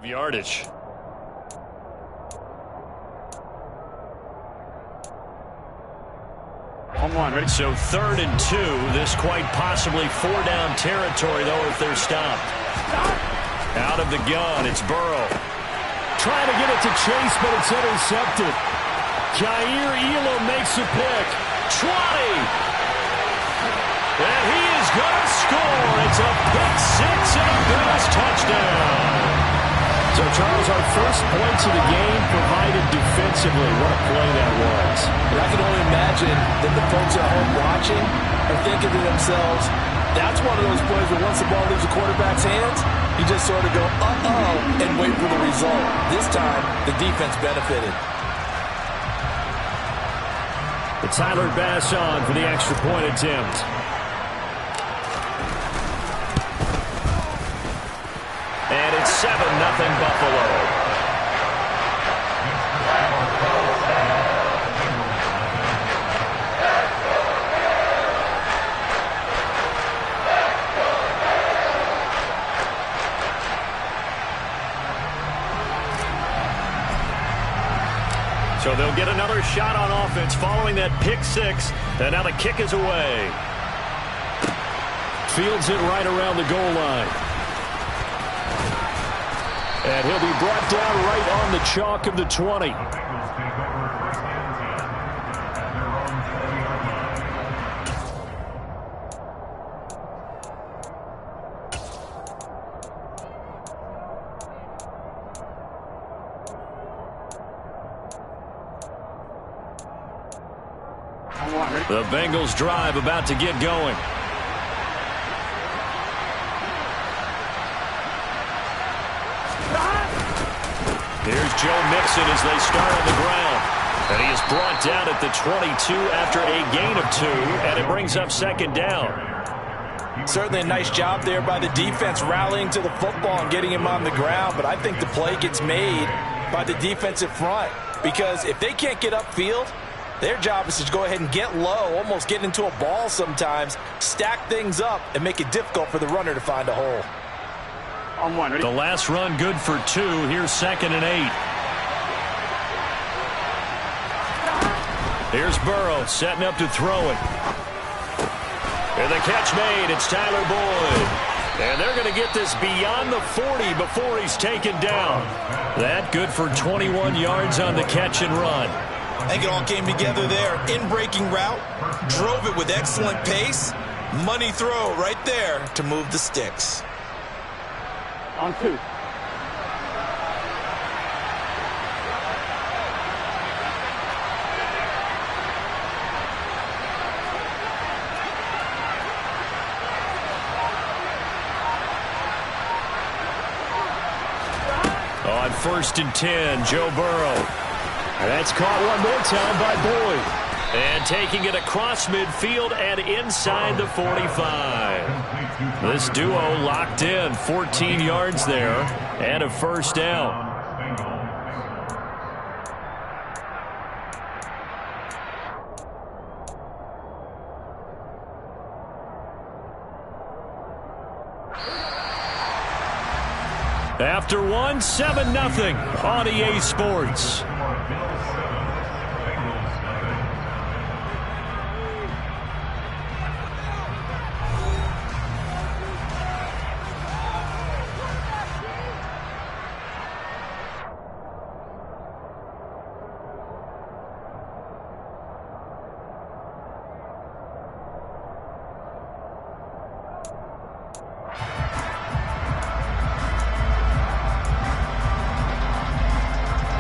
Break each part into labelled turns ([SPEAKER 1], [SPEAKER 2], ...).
[SPEAKER 1] of yardage.
[SPEAKER 2] On one, ready?
[SPEAKER 1] So 3rd and 2. This quite possibly 4-down territory, though, if they're stopped. Out of the gun, it's Burrow.
[SPEAKER 3] Trying to get it to Chase, but it's intercepted. Jair Elam makes a pick.
[SPEAKER 1] 20. And he is going to score. It's a pick six and a Bills touchdown.
[SPEAKER 3] So, Charles, our first points of the game provided defensively. What a play that was.
[SPEAKER 4] And I can only imagine that the folks at home watching are thinking to themselves, that's one of those plays where once the ball leaves the quarterback's hands, you just sort of go, uh-oh, and wait for the result. This time, the defense benefited.
[SPEAKER 3] The Tyler Bass on for the extra point attempt.
[SPEAKER 1] And it's 7-0 Buffalo. So they'll get another shot on offense following that pick six. And now the kick is away.
[SPEAKER 3] Fields it right around the goal line. And he'll be brought down right on the chalk of the 20.
[SPEAKER 1] The Bengals drive about to get going. Here's Joe Mixon as they start on the ground. And he is brought down at the 22 after a gain of 2, and it brings up 2nd down.
[SPEAKER 4] Certainly a nice job there by the defense rallying to the football and getting him on the ground, but I think the play gets made by the defensive front because if they can't get upfield, their job is to go ahead and get low, almost get into a ball sometimes, stack things up, and make it difficult for the runner to find a hole.
[SPEAKER 2] On one, ready?
[SPEAKER 1] The last run good for 2. Here's 2nd and 8. Here's Burrow setting up to throw it. And the catch made. It's Tyler Boyd. And they're going to get this beyond the 40 before he's taken down. That good for 21 yards on the catch and run.
[SPEAKER 4] I think it all came together there. In-breaking route, drove it with excellent pace. Money throw right there to move the sticks.
[SPEAKER 2] On 2.
[SPEAKER 1] On 1st and 10, Joe Burrow.
[SPEAKER 3] And that's caught one more time by Boyd.
[SPEAKER 1] And taking it across midfield and inside the 45. This duo locked in, 14 yards there, and a 1st down. After 1, 7-0 on EA Sports.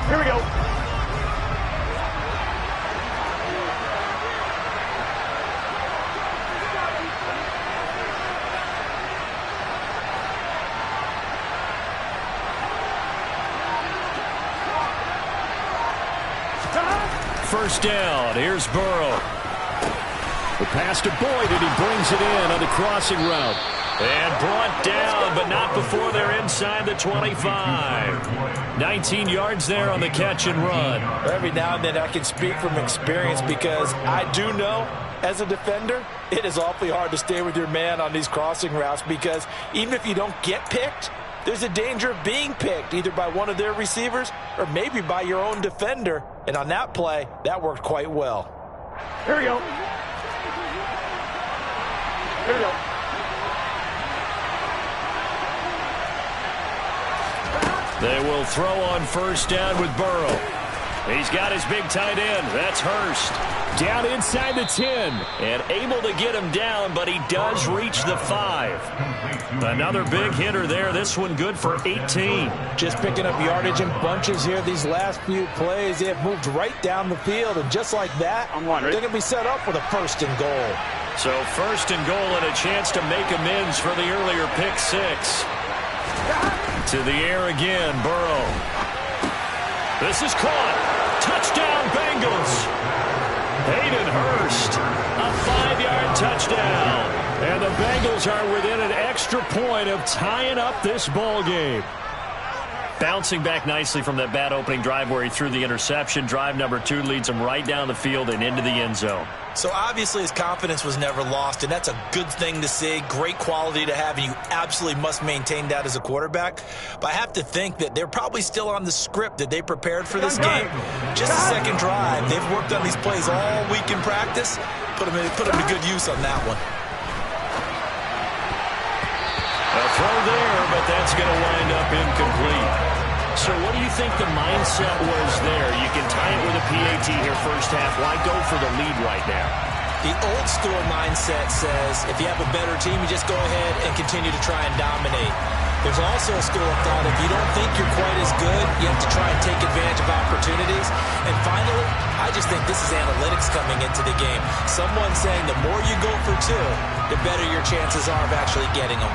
[SPEAKER 2] Here we go.
[SPEAKER 1] First down. Here's Burrow.
[SPEAKER 3] The pass to Boyd, and he brings it in on the crossing route.
[SPEAKER 1] And brought down, but not before they're inside the 25. 19 yards there on the catch and run.
[SPEAKER 4] Every now and then I can speak from experience because I do know, as a defender, it is awfully hard to stay with your man on these crossing routes because even if you don't get picked, there's a danger of being picked either by one of their receivers or maybe by your own defender. And on that play, that worked quite well.
[SPEAKER 2] Here we go. Here we go.
[SPEAKER 1] They will throw on first down with Burrow. He's got his big tight end. That's Hurst.
[SPEAKER 3] Down inside the 10.
[SPEAKER 1] And able to get him down, but he does reach the 5. Another big hitter there. This one good for 18.
[SPEAKER 4] Just picking up yardage in bunches here these last few plays. They have moved right down the field, and just like that, they're going to be set up with a 1st and goal.
[SPEAKER 1] So 1st and goal and a chance to make amends for the earlier pick 6. To the air again, Burrow. This is caught. Touchdown, Bengals. Hayden Hurst, a 5-yard touchdown. And the Bengals are within an extra point of tying up this ball game. Bouncing back nicely from that bad opening drive where he threw the interception. Drive number 2 leads him right down the field and into the end zone.
[SPEAKER 4] So obviously his confidence was never lost, and that's a good thing to see. Great quality to have, and you absolutely must maintain that as a quarterback. But I have to think that they're probably still on the script that they prepared for this game. Just a second drive. They've worked on these plays all week in practice. Put them to good use on that one.
[SPEAKER 1] A throw there, but that's going to wind up incomplete. So what do you think the mindset was there? You can tie it with a PAT here first half. Why go for the lead right now?
[SPEAKER 4] The old school mindset says if you have a better team, you just go ahead and continue to try and dominate. There's also a school of thought if you don't think you're quite as good, you have to try and take advantage of opportunities. And finally, I just think this is analytics coming into the game. Someone saying the more you go for 2, the better your chances are of actually getting them.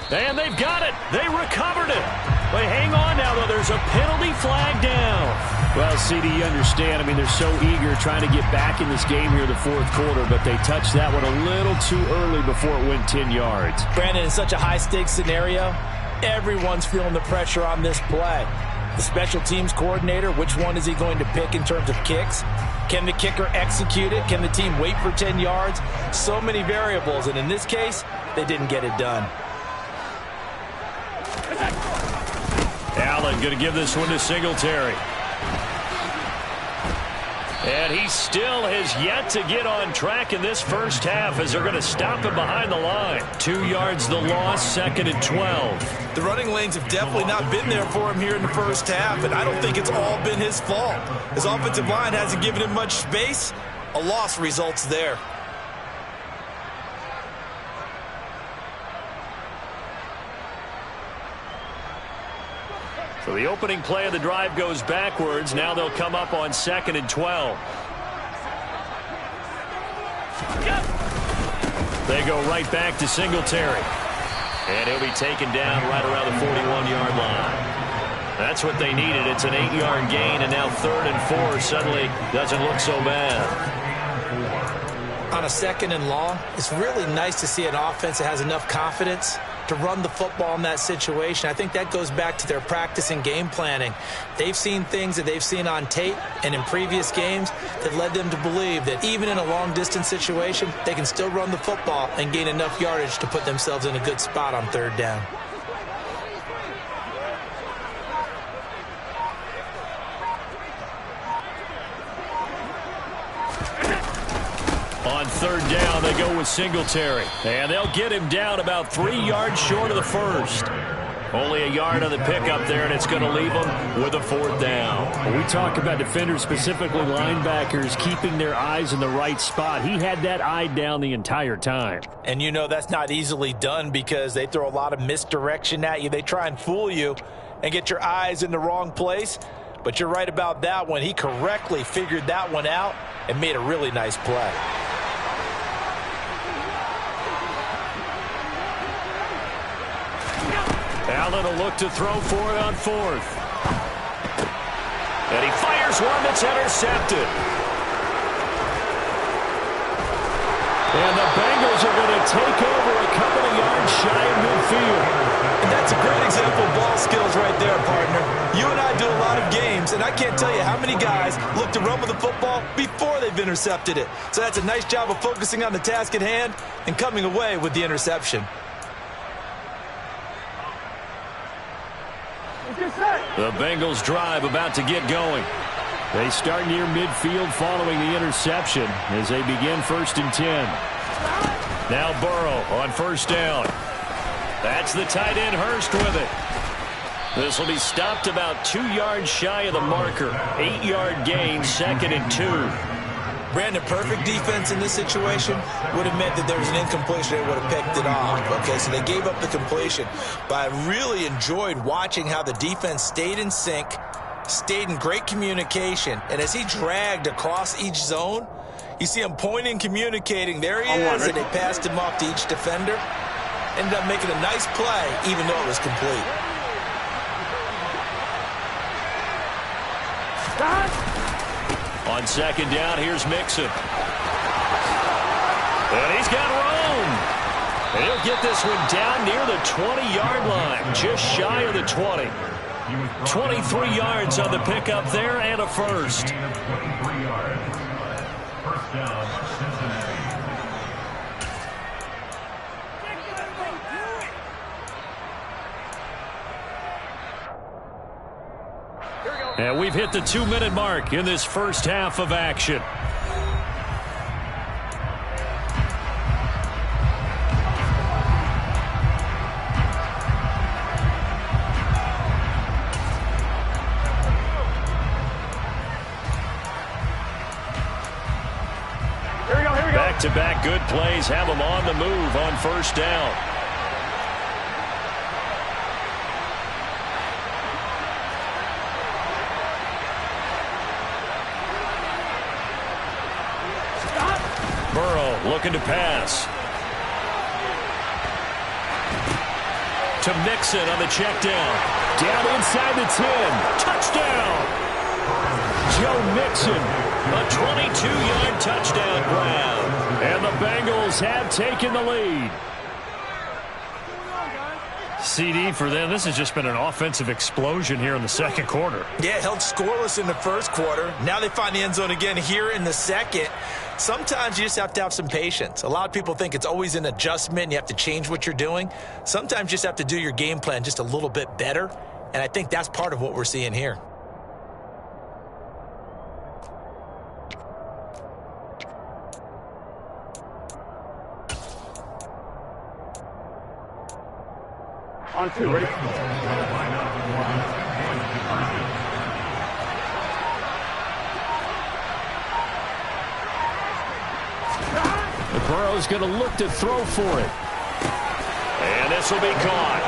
[SPEAKER 1] And they've got it. They recovered it. But hang on now, though. There's a penalty flag down.
[SPEAKER 3] Well, CD, you understand. I mean, they're so eager trying to get back in this game here in the 4th quarter, but they touched that one a little too early before it went 10 yards.
[SPEAKER 4] Brandon, in such a high-stakes scenario, everyone's feeling the pressure on this play. The special teams coordinator, which one is he going to pick in terms of kicks? Can the kicker execute it? Can the team wait for 10 yards? So many variables, and in this case, they didn't get it done.
[SPEAKER 1] Allen going to give this one to Singletary. And he still has yet to get on track in this first half as they're going to stop him behind the line. 2 yards the loss, 2nd and 12.
[SPEAKER 4] The running lanes have definitely not been there for him here in the first half, and I don't think it's all been his fault. His offensive line hasn't given him much space. A loss results there.
[SPEAKER 1] So the opening play of the drive goes backwards. Now they'll come up on 2nd and 12. They go right back to Singletary. And he'll be taken down right around the 41-yard line. That's what they needed. It's an 8-yard gain, and now 3rd and 4 suddenly doesn't look so bad.
[SPEAKER 4] On a 2nd and long, it's really nice to see an offense that has enough confidence to run the football in that situation. I think that goes back to their practice and game planning. They've seen things that they've seen on tape and in previous games that led them to believe that even in a long-distance situation, they can still run the football and gain enough yardage to put themselves in a good spot on 3rd down.
[SPEAKER 1] On 3rd down, they go with Singletary. And they'll get him down about 3 yards short of the first. Only a yard on the pickup there, and it's going to leave them with a 4th down.
[SPEAKER 3] When we talk about defenders, specifically linebackers, keeping their eyes in the right spot. He had that eye down the entire time.
[SPEAKER 4] And you know that's not easily done because they throw a lot of misdirection at you. They try and fool you and get your eyes in the wrong place. But you're right about that one. He correctly figured that one out and made a really nice play.
[SPEAKER 1] Allen will look to throw for it on 4th. And he fires one that's intercepted. And the Bengals are going to take over a couple of yards shy of midfield.
[SPEAKER 4] And that's That's a great example of ball skills right there, partner. You and I do a lot of games, and I can't tell you how many guys look to run with the football before they've intercepted it. So that's a nice job of focusing on the task at hand and coming away with the interception.
[SPEAKER 3] The Bengals drive about to get going. They start near midfield following the interception as they begin 1st and 10. Now Burrow on 1st down. That's the tight end Hurst with it. This will be stopped about 2 yards shy of the marker. 8-yard gain, 2nd and 2.
[SPEAKER 4] Brandon, perfect defense in this situation would have meant that there was an incompletion. They would have picked it off. Okay, so they gave up the completion. But I really enjoyed watching how the defense stayed in sync, stayed in great communication. And as he dragged across each zone, you see him pointing, communicating. There he is, and they passed him off to each defender. Ended up making a nice play, even though it was complete.
[SPEAKER 3] On 2nd down, here's Mixon. And he's got room. And he'll get this one down near the 20-yard line, just shy of the 20. 23 yards on the pickup there and a first. And we've hit the 2-minute mark in this first half of action. Back-to-back good plays have them on the move on 1st down. Burrow looking to pass. To Mixon on the check down. Down inside the 10. Touchdown! Joe Mixon, a 22-yard touchdown grab. And the Bengals have taken the lead. CD for them, this has just been an offensive explosion here in the 2nd quarter.
[SPEAKER 4] Yeah, held scoreless in the 1st quarter. Now they find the end zone again here in the 2nd. Sometimes you just have to have some patience. A lot of people think it's always an adjustment and you have to change what you're doing. Sometimes you just have to do your game plan just a little bit better, and I think that's part of what we're seeing here.
[SPEAKER 2] On 2, ready?
[SPEAKER 3] Burrow's going to look to throw for it. And this will be caught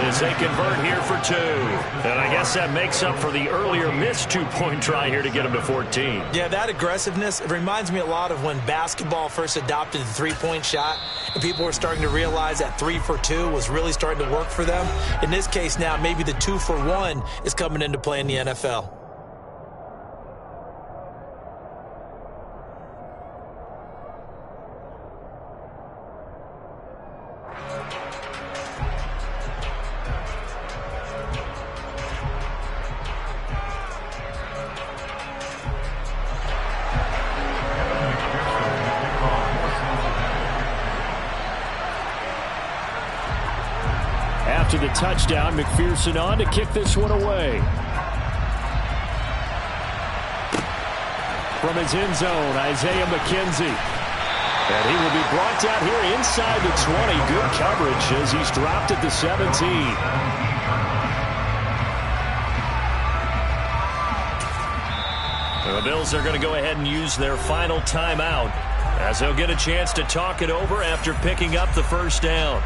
[SPEAKER 3] as they convert here for 2. And I guess that makes up for the earlier missed 2-point try here to get them to 14.
[SPEAKER 4] Yeah, that aggressiveness, it reminds me a lot of when basketball first adopted the 3-point shot and people were starting to realize that 3 for 2 was really starting to work for them. In this case now, maybe the 2 for 1 is coming into play in the NFL.
[SPEAKER 3] After the touchdown, McPherson on to kick this one away. From his end zone, Isaiah McKenzie. And he will be brought down here inside the 20. Good coverage as he's dropped at the 17. The Bills are going to go ahead and use their final timeout as they'll get a chance to talk it over after picking up the 1st down.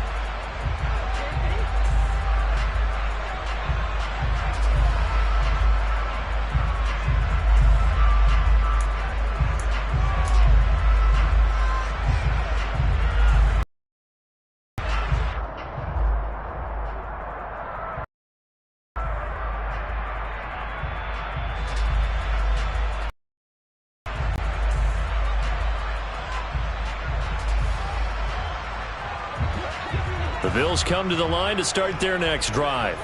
[SPEAKER 1] The Bills come to the line to start their next drive.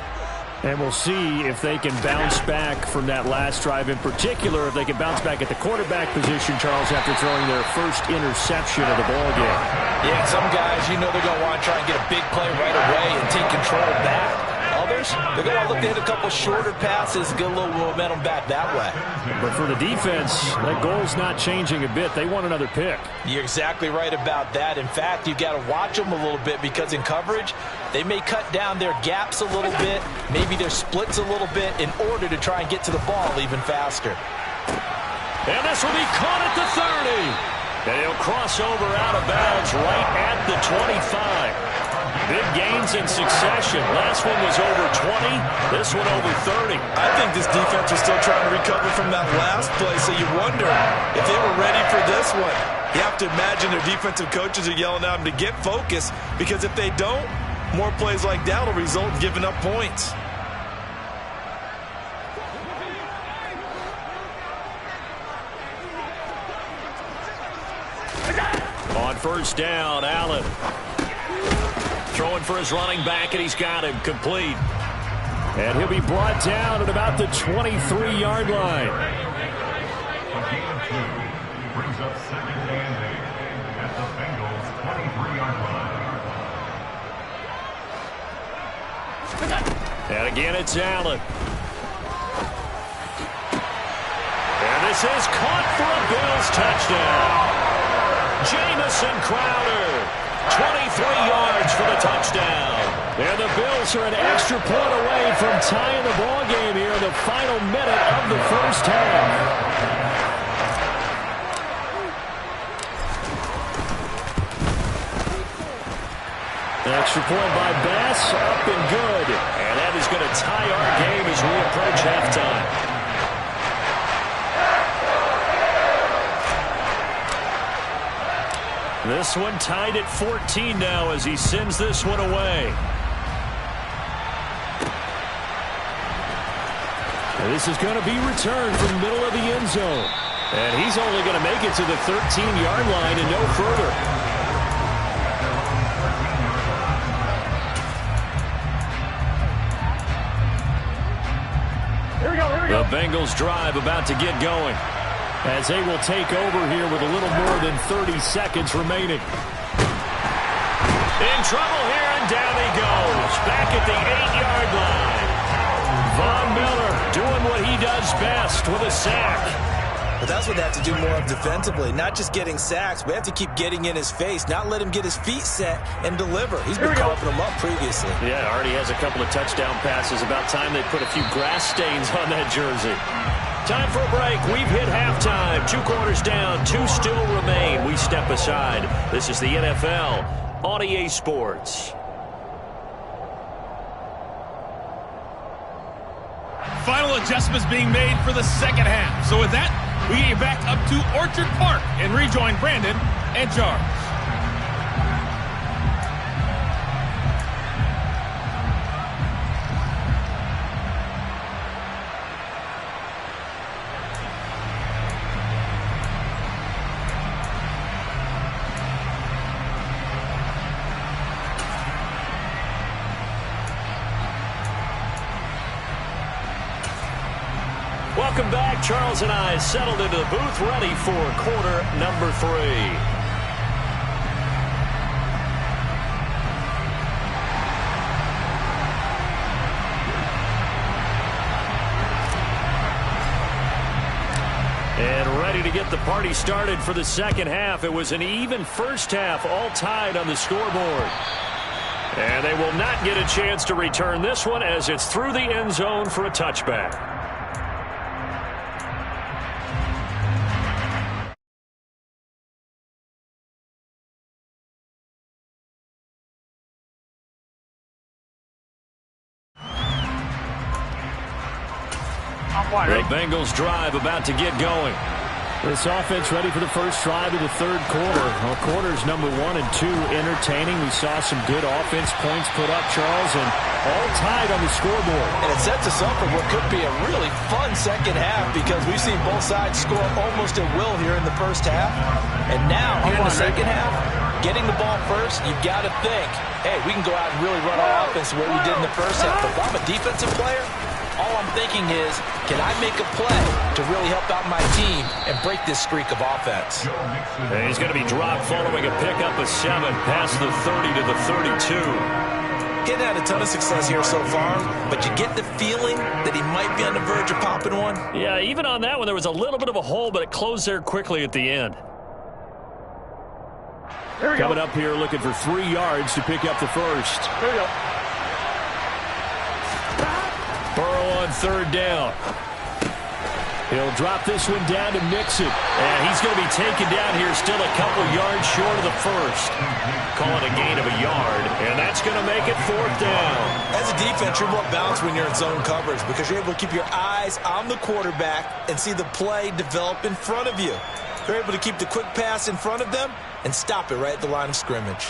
[SPEAKER 3] And we'll see if they can bounce back from that last drive, in particular, if they can bounce back at the quarterback position, Charles, after throwing their first interception of the ballgame.
[SPEAKER 4] Yeah, some guys, you know they're going to want to try and get a big play right away and take control of that. Others, they're going to look to hit a couple shorter passes, get a little momentum back that way.
[SPEAKER 3] But for the defense, that goal's not changing a bit. They want another pick.
[SPEAKER 4] You're exactly right about that. In fact, you've got to watch them a little bit because in coverage, they may cut down their gaps a little bit, maybe their splits a little bit in order to try and get to the ball even faster.
[SPEAKER 1] And this will be caught at the 30. And he'll cross over out of bounds right at the 25. Big gains in succession. Last one was over 20. This one over 30.
[SPEAKER 4] I think this defense was still trying to recover from that last play, so you wonder if they were ready for this one. You have to imagine their defensive coaches are yelling at them to get focused, because if they don't, more plays like that will result in giving up points.
[SPEAKER 1] On first down, Allen. Throwing for his running back, and he's got him complete.
[SPEAKER 3] And he'll be brought down at about the 23-yard line.
[SPEAKER 5] Brings up second and 8 at the Bengals' 23-yard line.
[SPEAKER 1] And again, it's Allen. And this is caught for a Bills touchdown. Jamison Crowder. 23 yards for the touchdown. And the Bills are an extra point away from tying the ball game here in the final minute of the first half. Extra point by Bass, up and good. And that is going to tie our game as we approach halftime. This one tied at 14 now as he sends this one away. And this is going to be returned from the middle of the end zone. And he's only going to make it to the 13-yard line and no further.
[SPEAKER 2] Here we go.
[SPEAKER 1] The Bengals drive about to get going, as they will take over here with a little more than 30 seconds remaining. In trouble here, and down he goes. Back at the 8-yard line. Von Miller doing what he does best with a sack.
[SPEAKER 4] But that's what they have to do more of defensively, not just getting sacks. We have to keep getting in his face, not let him get his feet set and deliver. He's been coughing them up previously.
[SPEAKER 1] Yeah, already has a couple of touchdown passes. About time they put a few grass stains on that jersey. Time for a break. We've hit halftime. 2 quarters down. 2 still remain. We step aside. This is the NFL on EA Sports.
[SPEAKER 6] Final adjustments being made for the second half. So with that, we get you back up to Orchard Park and rejoin Brandon and Charles.
[SPEAKER 1] Welcome back. Charles and I settled into the booth, ready for quarter number 3. And ready to get the party started for the second half. It was an even first half, all tied on the scoreboard. And they will not get a chance to return this one as it's through the end zone for a touchback. The Bengals drive about to get going.
[SPEAKER 3] This offense ready for the first drive of the third quarter. Well, quarters number 1 and 2 entertaining. We saw some good offense points put up, Charles, and all tied on the scoreboard.
[SPEAKER 4] And it sets us up for what could be a really fun second half, because we've seen both sides score almost at will here in the first half. And now, here in the second half, getting the ball first, you've got to think, hey, we can go out and really run our offense the way we did in the first half. But if I'm a defensive player, all I'm thinking is, can I make a play to really help out my team and break this streak of offense?
[SPEAKER 1] And he's going to be dropped following a pickup of 7 past the 30 to the 32.
[SPEAKER 4] Getting had a ton of success here so far, but you get the feeling that he might be on the verge of popping one.
[SPEAKER 1] Yeah, even on that one, there was a little bit of a hole, but it closed there quickly at the end. Coming up here looking for 3 yards to pick up the first.
[SPEAKER 2] There we go.
[SPEAKER 1] Burrow on 3rd down. He'll drop this one down to Mixon. And he's going to be taken down here still a couple yards short of the first. Call it a gain of a yard, and that's going to make it 4th down.
[SPEAKER 4] As a defense, you're more balanced when you're in zone coverage because you're able to keep your eyes on the quarterback and see the play develop in front of you. They're able to keep the quick pass in front of them and stop it right at the line of scrimmage.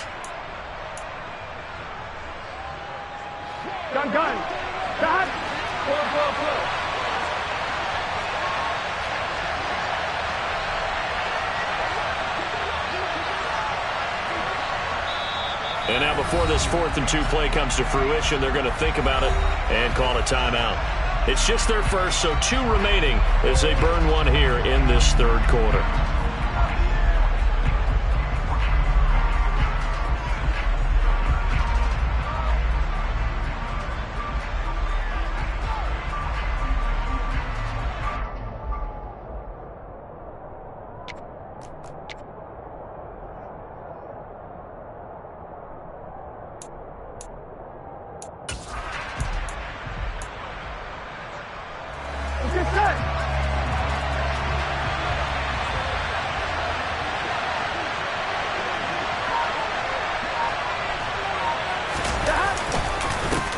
[SPEAKER 2] Gun. Got. Pull.
[SPEAKER 1] And now before this 4th and 2 play comes to fruition, they're going to think about it and call a timeout. It's just their first, so 2 remaining as they burn one here in this 3rd quarter.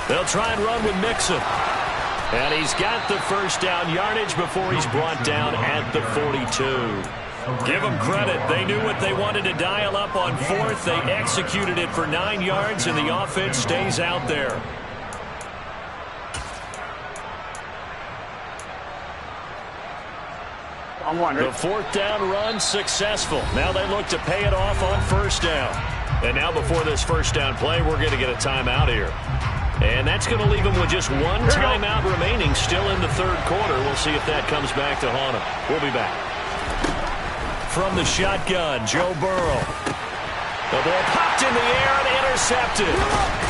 [SPEAKER 1] They'll try and run with Mixon. And he's got the first down yardage before he's brought down at the 42. Give them credit. They knew what they wanted to dial up on 4th. They executed it for 9 yards, and the offense stays out there. The 4th down run successful. Now they look to pay it off on 1st down. And now before this 1st down play, we're going to get a timeout here. And that's going to leave them with just 1 timeout remaining still in the 3rd quarter. We'll see if that comes back to haunt them. We'll be back. From the shotgun, Joe Burrow. The ball popped in the air and intercepted.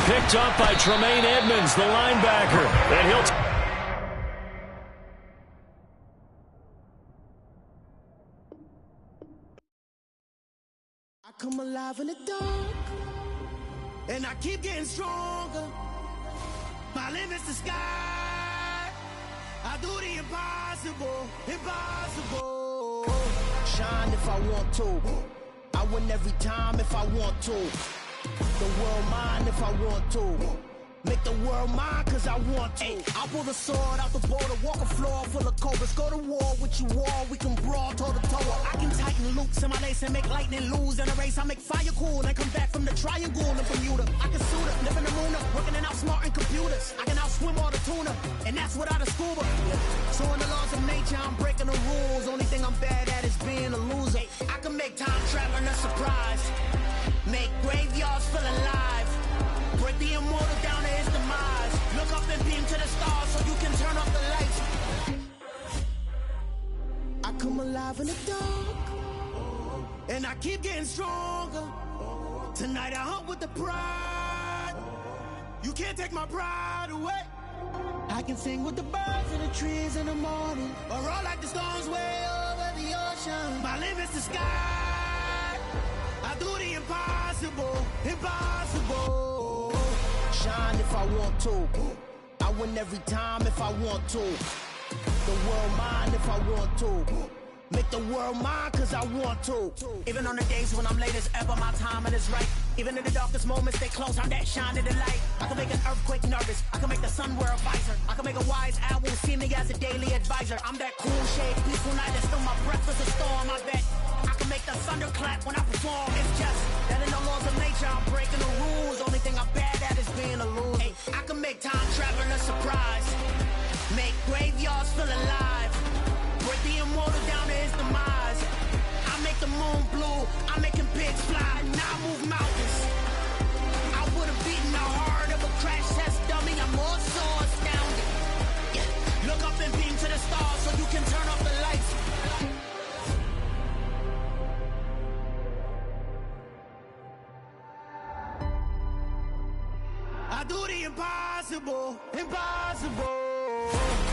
[SPEAKER 1] Picked up by Tremaine Edmonds, the linebacker. And he'll...
[SPEAKER 7] I come alive in the dark, and I keep getting stronger. My limit's the sky. I do the impossible. Shine if I want to. I win every time if I want to. The world mine if I want to. Make the world mine cause I want to. I pull the sword out the border, walk a floor full of cobras. Go to war with you all, we can brawl toe to toe. I can tighten loops in my lace and make lightning lose in a race. I make fire cool and come back from the triangle in Bermuda. I can suit up, live in the moon up, working and outsmarting computers. I can outswim all the tuna, and that's without a scuba. So in the laws of nature, I'm breaking the rules. Only thing I'm bad at is being a loser. I can make time traveling a surprise. Make graveyards feel alive. Break the immortal down to his demise. Look up and beam to the stars so you can turn off the lights. I come alive in the dark, and I keep getting stronger. Tonight I hunt with the pride. You can't take my pride away. I can sing with the birds and the trees in the morning, or roll like the storms way over the ocean. My limit's the sky. I do the impossible. Shine if I want to. I win every time if I want to. The world mine if I want to. Make the world mine cause I want to. Even on the days when I'm late as ever, my timing is right. Even in the darkest moments, stay close, I'm that shining the light. I can make an earthquake nervous. I can make the sun wear a visor. I can make a wise owl see me as a daily advisor. I'm that cool shade, peaceful night, that's still my breath is a storm, I bet. I can make the thunder clap when I perform. It's just that in the laws of nature, I'm breaking the rules. Only thing I'm bad at is being a loser. Hey, I can make time traveling a surprise. Make graveyards feel alive. Break the immortal down to his demise. I make the moon blue. I'm making pigs fly. Now I move mountains. I would have beaten the heart of a crash test dummy. I'm more so astounded. Yeah. Look up and beam to the stars so you can turn off the lights. I do the impossible, impossible.